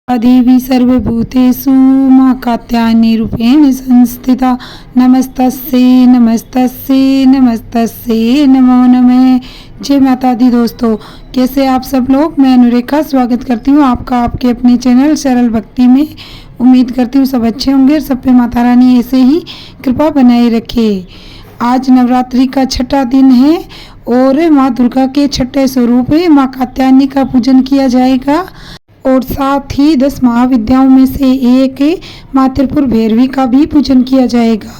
देवी सर्वभूतेषु मां कात्यायनी रूपेण संस्थिता। नमस्तस्यै नमस्तस्यै नमस्तस्यै नमो नमः। जय माता दी। दोस्तों, कैसे आप सब लोग? मैं अनुरेखा स्वागत करती हूँ आपका आपके अपने चैनल सरल भक्ति में। उम्मीद करती हूँ सब अच्छे होंगे, सब पे माता रानी ऐसे ही कृपा बनाए रखे। आज नवरात्रि का छठा दिन है और माँ दुर्गा के छठे स्वरूप है माँ कात्यायनी का पूजन किया जाएगा और साथ ही 10 महाविद्याओं में से एक माँ त्रिपुर भैरवी का भी पूजन किया जाएगा।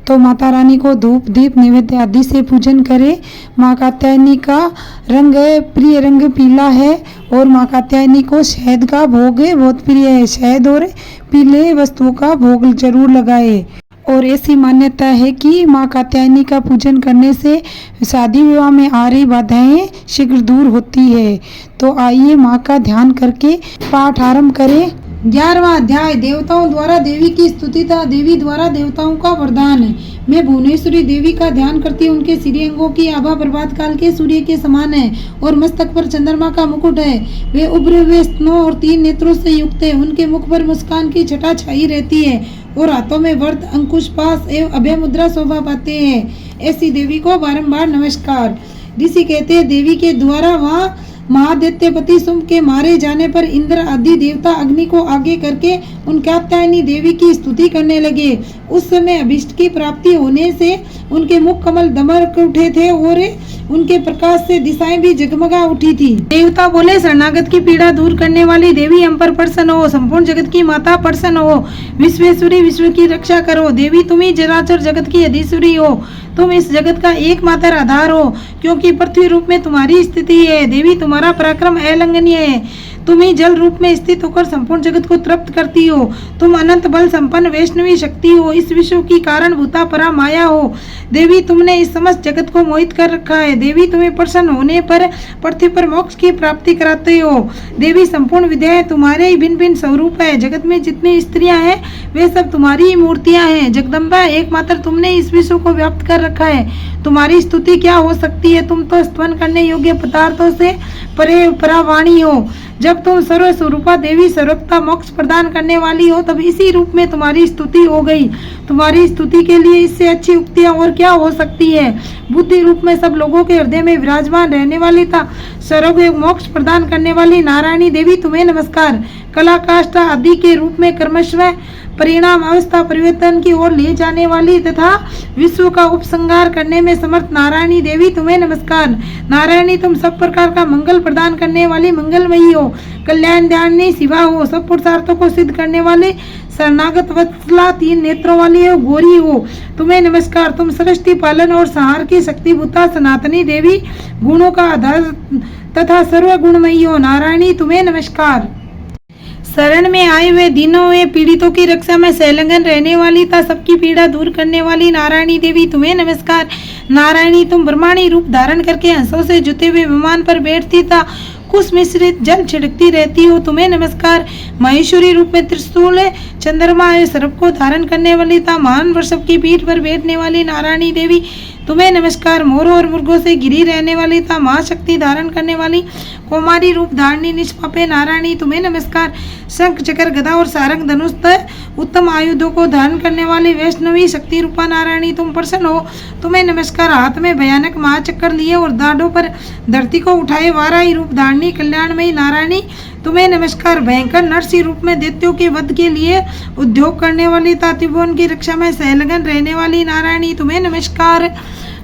तो माता रानी को धूप दीप नैवेद्य आदि से पूजन करें। माँ कात्यायनी का रंग प्रिय रंग पीला है और माँ कात्यायनी को शहद का भोग बहुत प्रिय है। शहद और पीले वस्तुओं का भोग जरूर लगाए। और ऐसी मान्यता है कि माँ कात्यायनी का पूजन करने से शादी विवाह में आ रही बाधाएं शीघ्र दूर होती है। तो आइए माँ का ध्यान करके पाठ आरंभ करें। 11वां अध्याय देवताओं द्वारा देवी की स्तुति था। देवी द्वारा देवताओं का वरदान है। मैं भुवनेश्वरी देवी का ध्यान करती हूँ। उनके सिरे अंगों की आभा प्रभात काल के सूर्य के समान है और मस्तक पर चंद्रमा का मुकुट है। वे उभरे हुए स्तनों और 3 नेत्रों से युक्त है। उनके मुख पर मुस्कान की छटा छाई रहती है और हाथों में वर्त अंकुश पास एवं अभय मुद्रा शोभा पाते हैं। ऐसी देवी को बारंबार नमस्कार। ऋषि कहते हैं, देवी के द्वारा वहाँ महादैत्यपति शुंभ के मारे जाने पर इंद्र आदि देवता अग्नि को आगे करके उन कात्यायनी देवी की स्तुति करने लगे। उस समय अभिष्ट की प्राप्ति होने से उनके मुख कमल दमक उठे थे और उनके प्रकाश से दिशाएं भी जगमगा उठी थी। देवता बोले, शरणागत की पीड़ा दूर करने वाली देवी हम पर प्रसन्न हो। संपूर्ण जगत की माता प्रसन्न हो। विश्वेश्वरी, विश्व की रक्षा करो। देवी तुम ही चराचर जगत की अधीश्वरी हो। तुम इस जगत का एकमात्र आधार हो, क्योंकि पृथ्वी रूप में तुम्हारी स्थिति है। देवी तुम्हारा पराक्रम अलंघनीय है। तुम ही जल रूप में स्थित होकर संपूर्ण जगत को तृप्त करती हो। तुम अनंत बल संपन्न वैष्णवी शक्ति हो। इस विश्व की कारण भूता परा माया हो। देवी तुमने इस समस्त जगत को मोहित कर रखा है। देवी तुम्हें प्रसन्न होने पर पृथ्वी पर मोक्ष की प्राप्ति कराते हो। देवी संपूर्ण विद्याएं तुम्हारे ही भिन्न भिन्न स्वरूप है। जगत में जितनी स्त्रियां हैं वे सब तुम्हारी ही मूर्तियां हैं। जगदम्बा एकमात्र तुमने इस विश्व को व्याप्त कर रखा है। तुम्हारी स्तुति क्या हो सकती है? तुम तो स्तवन करने योग्य पदार्थों से परे परावाणी हो। जब तुम सर्व स्वरूपा देवी सर्वथा मोक्ष प्रदान करने वाली हो, तब इसी रूप में तुम्हारी स्तुति हो गई। तुम्हारी स्तुति के लिए इससे अच्छी उक्तियां और क्या हो सकती है? बुद्धि रूप में सब लोगों के हृदय में विराजमान रहने वाली था सर्व मोक्ष प्रदान करने वाली नारायणी देवी तुम्हें नमस्कार। कला काष्ठा आदि के रूप में कर्मस्व परिणाम अवस्था परिवर्तन की ओर ले जाने वाली तथा विश्व का उपसंहार करने में समर्थ नारायणी देवी तुम्हें नमस्कार। नारायणी तुम सब प्रकार का मंगल प्रदान करने वाली मंगलमयी हो। कल्याणदायिनी शिवा हो। सब पुरुषार्थों को सिद्ध करने वाले शरणागत वत्सला 3 नेत्रों वाली हो। गौरी हो तुम्हें नमस्कार। तुम सृष्टि पालन और संहार की शक्तिभूता सनातनी देवी गुणों का आधार तथा सर्व गुणमयी हो। नारायणी तुम्हें नमस्कार। शरण में आए हुए दिनों में पीड़ितों की रक्षा में संलग्न रहने वाली था सबकी पीड़ा दूर करने वाली नारायणी देवी तुम्हें नमस्कार। नारायणी तुम ब्रह्मांडी रूप धारण करके हंसों से जुते हुए विमान पर बैठती था कुश मिश्रित जल छिड़कती रहती हो। तुम्हें नमस्कार। महेश्वरी रूप में त्रिशूल चंद्रमा सर्प को धारण करने वाली था महान वृषभ की पीठ पर बैठने वाली नारायणी देवी तुम्हें नमस्कार। मोरों और मुर्गों से घिरी रहने वाली था महाशक्ति धारण करने वाली कुमारी रूप धारणी निष्पापे नारायणी तुम्हें नमस्कार। शंख चक्र गदा और सारंग धनुष उत्तम आयुधों को धारण करने वाली वैष्णवी शक्ति रूपा नारायणी तुम प्रसन्न हो। तुम्हें नमस्कार। हाथ में भयानक महाचक्र लिए और दाढ़ों पर धरती को उठाए वाराही रूप धारणी कल्याणमयी नारायणी तुम्हें नमस्कार। भयंकर नरसिंह रूप में दैत्यों के वध के लिए उद्योग करने वाली त्रिभुवन की रक्षा में संलग्न रहने वाली नारायणी तुम्हें नमस्कार।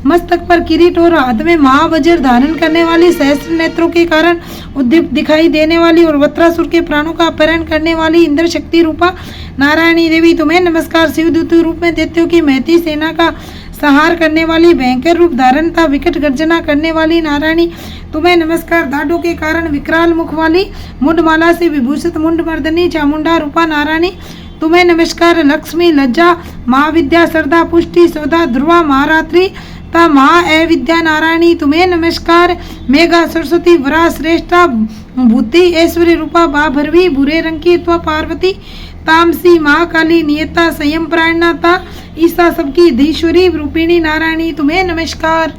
मस्तक पर किरीट और हाथ में महावज्र धारण करने वाली सहस्त्र नेत्रों के कारण उद्दीप्त दिखाई देने वाली और वत्रासुर के प्राणों का अपहरण करने वाली इंद्र शक्ति रूपा नारायणी देवी तुम्हें नमस्कार। शिवदूत रूप में दैत्यों की महती सेना का संहार करने वाली भयंकर रूप धारण था विकट गर्जना करने वाली नारायणी तुम्हें नमस्कार। दाढ़ों के कारण विकराल मुख वाली मुंडमाला से विभूषित मुंड मर्दनी चामुंडा रूपा नारायणी तुम्हें नमस्कार। लक्ष्मी लज्जा महाविद्या श्रद्धा पुष्टि सौदा ध्रुवा महारात्रि ता महा अविद्या नारायणी तुम्हें नमस्कार। मेघा सरस्वती वरा श्रेष्ठा बुद्धि ऐश्वर्य रूपा बाभरवी भूरे रंग की त्वा पार्वती तामसी महाकाली नियता संयम प्राणता ईसा सबकी धीश्वरी रूपिणी नारायणी तुम्हें नमस्कार।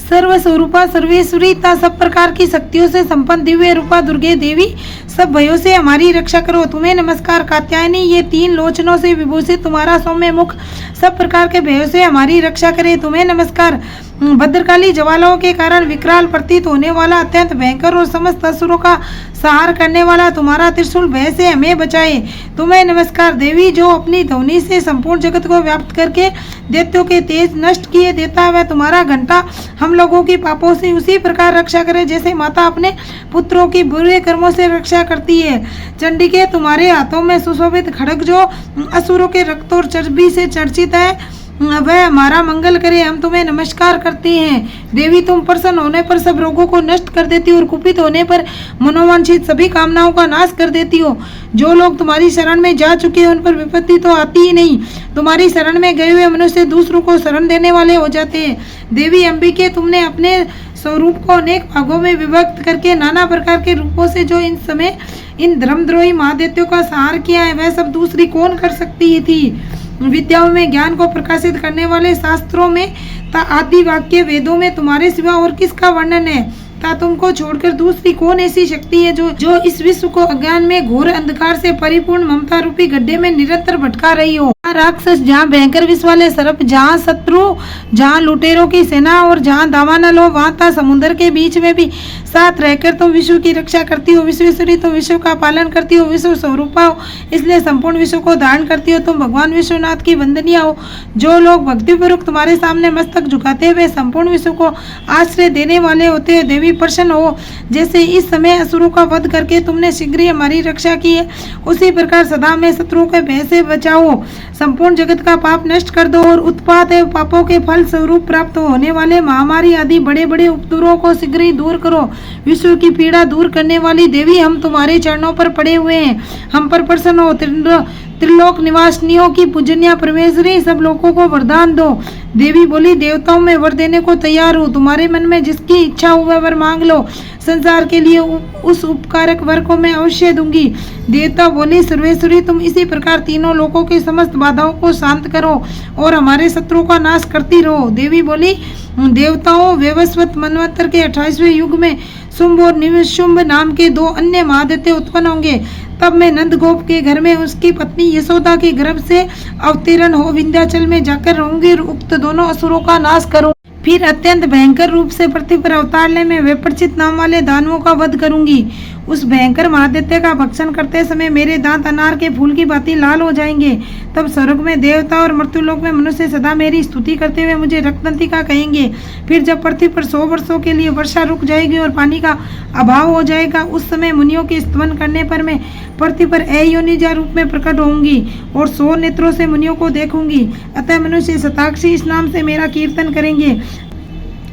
सर्वस्वरूपा सर्वेश्वरीता सब प्रकार की शक्तियों से संपन्न दिव्य रूपा दुर्गे देवी सब भयों से हमारी रक्षा करो। तुम्हें नमस्कार कात्यायनी, ये 3 लोचनों से विभूषित तुम्हारा सौम्य मुख सब प्रकार के भयों से हमारी रक्षा करे। तुम्हें नमस्कार भद्रकाली, ज्वालाओं के कारण विकराल प्रतीत होने वाला अत्यंत भयंकर और समस्त असुरों का संहार करने वाला तुम्हारा त्रिशूल भय से हमें बचाए। तुम्हें नमस्कार देवी, जो अपनी ध्वनि से संपूर्ण जगत को व्याप्त करके दैत्यों के तेज नष्ट किए देता है, वह तुम्हारा घंटा हम लोगों की पापों से उसी प्रकार रक्षा करे जैसे माता अपने पुत्रों की बुरे कर्मों से रक्षा करती है। चंडिके, तुम्हारे हाथों में सुशोभित खड्ग जो असुरों के रक्त और चर्बी से चर्चित है, वह हमारा मंगल करे। हम तुम्हें नमस्कार करते हैं देवी, तुम प्रसन्न होने पर सब रोगों को नष्ट कर देती हो और कुपित होने पर मनोवांछित सभी कामनाओं का नाश कर देती हो। जो लोग तुम्हारी शरण में जा चुके हैं उन पर विपत्ति तो आती ही नहीं। तुम्हारी शरण में गए हुए मनुष्य दूसरों को शरण देने वाले हो जाते हैं। देवी अंबिके, तुमने अपने स्वरूप को अनेक भागों में विभक्त करके नाना प्रकार के रूपों से जो इन समय इन धर्मद्रोही महादैत्यों का संहार किया है, वह सब दूसरी कौन कर सकती थी। विद्याओं में ज्ञान को प्रकाशित करने वाले शास्त्रों में आदि वाक्य वेदों में तुम्हारे सिवा और किसका वर्णन है। ता तुमको छोड़कर दूसरी कौन ऐसी शक्ति है जो इस विश्व को अज्ञान में घोर अंधकार से परिपूर्ण ममता रूपी गड्ढे में निरंतर भटका रही हो। राक्षस, जहाँ भयंकर विष वाले सर्प, जहाँ शत्रु, जहाँ लुटेरों की सेना और जहाँ दावानल हो, वहाँ ता समुद्र के बीच में भी साथ रहकर तुम विश्व की रक्षा करती हो। विश्वेश्वरी, तुम विश्व का पालन करती हो, विश्व स्वरूपा हो, इसलिए संपूर्ण विश्व को धारण करती हो। तुम भगवान विश्वनाथ की वंदनीय हो। जो लोग भक्तिपूर्वक तुम्हारे सामने मस्तक झुकाते हुए संपूर्ण विश्व को आश्रय देने वाले होते हैं। देवी प्रसन्न हो, जैसे इस समय असुरों का वध करके तुमने शीघ्र ही हमारी रक्षा की है, उसी प्रकार सदा हमें शत्रुओं के भय से बचाओ। संपूर्ण जगत का पाप नष्ट कर दो और उत्पात एवं पापों के फल स्वरूप प्राप्त होने वाले महामारी आदि बड़े बड़े उपद्रवों को शीघ्र ही दूर करो। विश्व की पीड़ा दूर करने वाली देवी, हम तुम्हारे चरणों पर पड़े हुए हैं, हम पर प्रसन्न हो। त्रिलोक निवासनियों की पूजनीय परमेश्वरी, सब लोगों को वरदान दो। देवी बोली, देवताओं में वर देने को तैयार हूँ, तुम्हारे मन में जिसकी इच्छा हो वह वर मांग लो, संसार के लिए उस उपकारक वर को मैं अवश्य दूंगी। देवता बोले, सर्वेश्वरी, तुम इसी प्रकार तीनों लोकों की समस्त बाधाओं को शांत करो और हमारे शत्रुओं का नाश करती रहो। देवी बोली, देवताओं, वैवस्वत मनवंतर के 28वें युग में शुंभ और निशुंभ नाम के 2 अन्य महादैत्य उत्पन्न होंगे। तब मैं नंदगोप के घर में उसकी पत्नी यशोदा के गर्भ से अवतीर्ण हो विंध्याचल में जाकर रहूंगी और उक्त दोनों असुरों का नाश करूं। फिर अत्यंत भयंकर रूप से पृथ्वी पर अवतार ले मैं विपरीत नाम वाले दानवों का वध करूंगी। उस भयंकर महादैत्य का भक्षण करते समय मेरे दांत अनार के फूल की भांति लाल हो जाएंगे। तब स्वर्ग में देवता और मृत्युलोक में मनुष्य सदा मेरी स्तुति करते हुए मुझे रक्तदंतिका कहेंगे। फिर जब पृथ्वी पर 100 वर्षों के लिए वर्षा रुक जाएगी और पानी का अभाव हो जाएगा, उस समय मुनियों के स्तवन करने पर मैं पृथ्वी पर अयोनिजा रूप में प्रकट होंगी और 100 नेत्रों से मुनियों को देखूंगी। अतः मनुष्य शताक्षी इस नाम से मेरा कीर्तन करेंगे।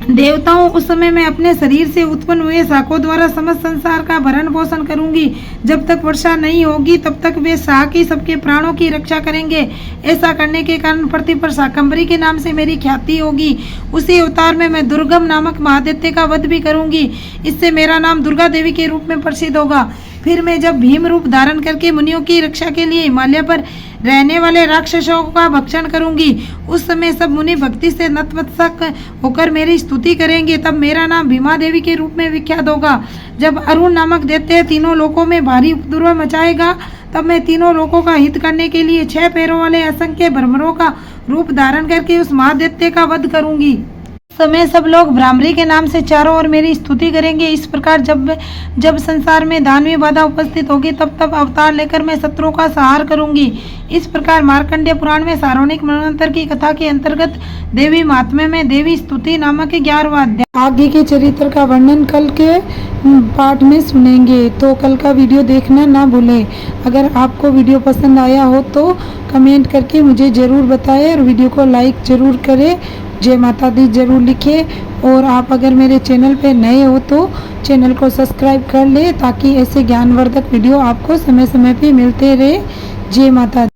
देवताओं, उस समय मैं अपने शरीर से उत्पन्न हुए शाखों द्वारा समस्त संसार का भरण पोषण करूंगी। जब तक वर्षा नहीं होगी तब तक वे शाख ही सबके प्राणों की रक्षा करेंगे। ऐसा करने के कारण पृथ्वी पर शाकंभरी के नाम से मेरी ख्याति होगी। उसी अवतार में मैं दुर्गम नामक महादैत्य का वध भी करूंगी। इससे मेरा नाम दुर्गा देवी के रूप में प्रसिद्ध होगा। फिर मैं जब भीम रूप धारण करके मुनियों की रक्षा के लिए हिमालय पर रहने वाले राक्षसों का भक्षण करूंगी, उस समय सब मुनि भक्ति से नतमस्तक होकर मेरी स्तुति करेंगे। तब मेरा नाम भीमा देवी के रूप में विख्यात होगा। जब अरुण नामक दैत्य तीनों लोकों में भारी उपद्रव मचाएगा, तब मैं तीनों लोकों का हित करने के लिए 6 पैरों वाले असंख्य भ्रमरों का रूप धारण करके उस महादैत्य का वध करूंगी। समय सब लोग भ्रामरी के नाम से चारों ओर मेरी स्तुति करेंगे। इस प्रकार जब संसार में दानवीय बाधा उपस्थित होगी, तब अवतार लेकर मैं शत्रुओं का संहार करूंगी। इस प्रकार मार्कंडेय पुराण में सारोनिक मनवंतर की कथा के अंतर्गत देवी महात्म्य में देवी स्तुति नामक 11वां अध्याय आगे के चरित्र का वर्णन कल के पाठ में सुनेंगे। तो कल का वीडियो देखना ना भूलें। अगर आपको वीडियो पसंद आया हो तो कमेंट करके मुझे ज़रूर बताएं और वीडियो को लाइक ज़रूर करें। जय माता दी जरूर लिखें। और आप अगर मेरे चैनल पे नए हो तो चैनल को सब्सक्राइब कर ले, ताकि ऐसे ज्ञानवर्धक वीडियो आपको समय समय पे मिलते रहे। जय माता दी।